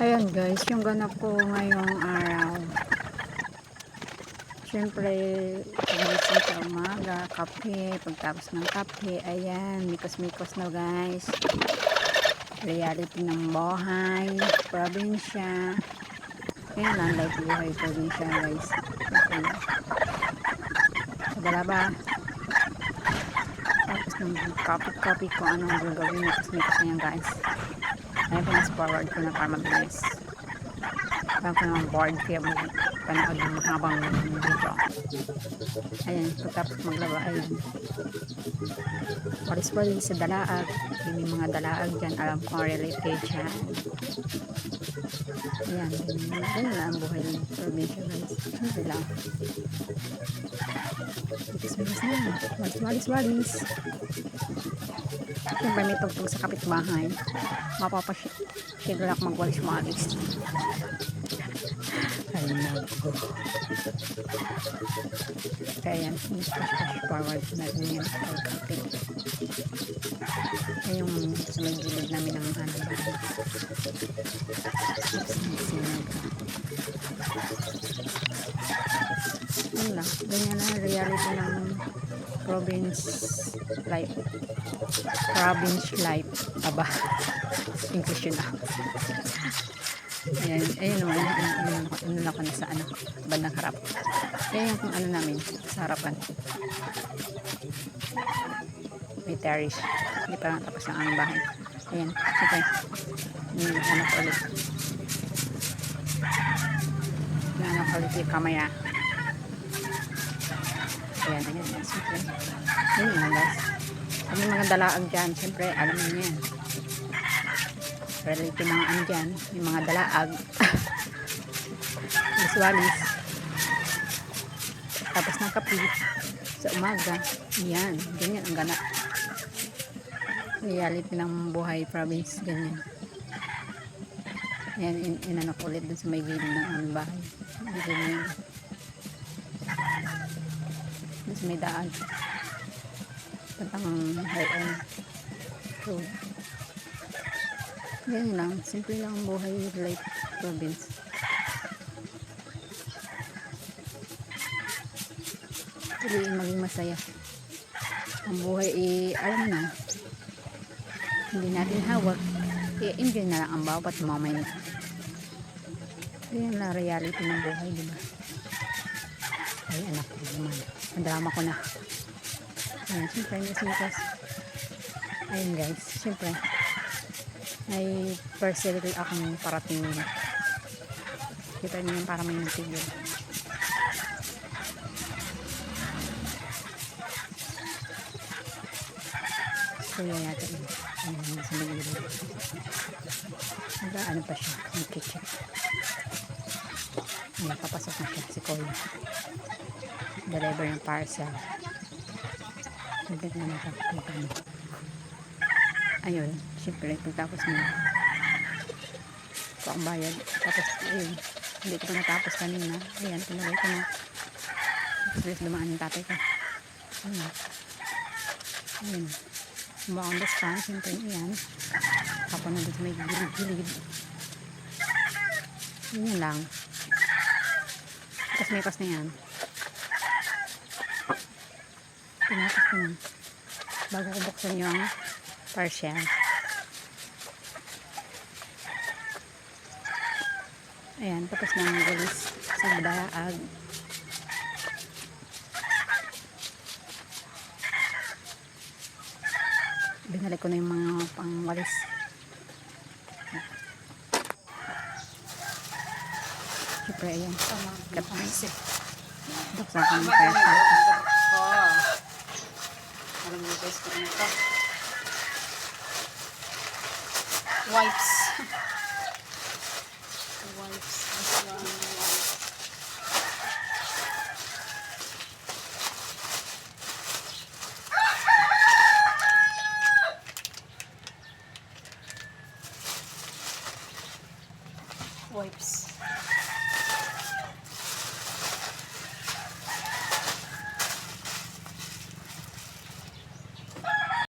Ayan guys, yung ganap ko ngayong araw. Siyempre, pagising sa umaga, kape, pagtapos ng kape, ayan, mikos-mikos na guys. Reality ng buhay, probinsya. Ayan lang, life buhay, probinsya guys. Siyempre, padala ba? Tapos ng copy kung anong gagawin, mikos-mikos na yan guys. Ayan, pinas-forward ko na para mabilis. Parang ko naman board kaya panood ng mahabang video. Ayan, pagtapos maglaba, ayan. Walis-walis sa dalaag. May mga dalaag dyan. Alam ko related dyan. Ayan, ganyan lang ang buhay ng probinsya guys. Siyempre lang. Walis-walis na yan. Walis-walis. Siyempre may tugtog sa kapitbahay. Mapapashigil ako magwalis-walis. Ay nako. Kaya yan, push forward na rin yan. Ay yung sa may gilid namin ng ano ba. Yun lang. Ganyan na reality ng province life. Province life. Aba. English yun ah. Ayan, ayun naman, ano lang ko na sa ano, bandang harap. Ayan yung kung ano namin, sa harapan. May terrace. Hindi pa lang tapos ng aming bahay. Ayan, sige. Anak ko ulit. Anak ko ulit yung kamera. Ayan, siyempre. Ayan nga guys. Kami mga dalaang dyan, siyempre, alam niyo yan. Related mga ano dyan, yung mga dalaag. Walis-walis. Tapos ng kape sa umaga. Yan, ganyan ang ganap. Reality ng buhay province, ganyan. Yan, inanak ulit dun sa may gilid ng aming bahay. Ganyan. Dun sa may daan. Pantang high-end road. Ganyan lang, simple lang ang buhay life province. Piliin maging masaya. Ang buhay alam na, hindi natin hawak, i-enjoy na lang ang bawat moment. Yan lang reality ng buhay, diba? Ay anak ko naman, ang drama ko na. Ayan, siyempre mikas. Ayun guys, siyempre may personal akong parating. Kita niyo yung para may natigil. So yun natin. Ayan, sa magiging. Ano pa siya? Yung kitchen. Ayan, papasok na siya si Cole. Deliver yung parcel. Saglit na nakapagpapano. Ayun, syempre, pagtapos na ito ang bayad. Tapos, ayun, hindi ko pa natapos kanina. Ayan, pinagay ko na. Tapos, dumaan yung tatay ko. Ayun. Ayun. Mukha on the stand, syempre, ayan. Kapag nandun sa may gilid-gilid. Yun lang. Tapos, may pas na yan. Pinapos ko na. Bago ko buksan yung parcel. Ayan, tapos na ang walis sa dalaag. Binalik ko na yung mga pangwalis. Siyempre, ayan. Kapasip. Buksan ko ng parcel. Alam niyo guys kung ano ito. Wipes. Wipes. This one, wipes. Wipes.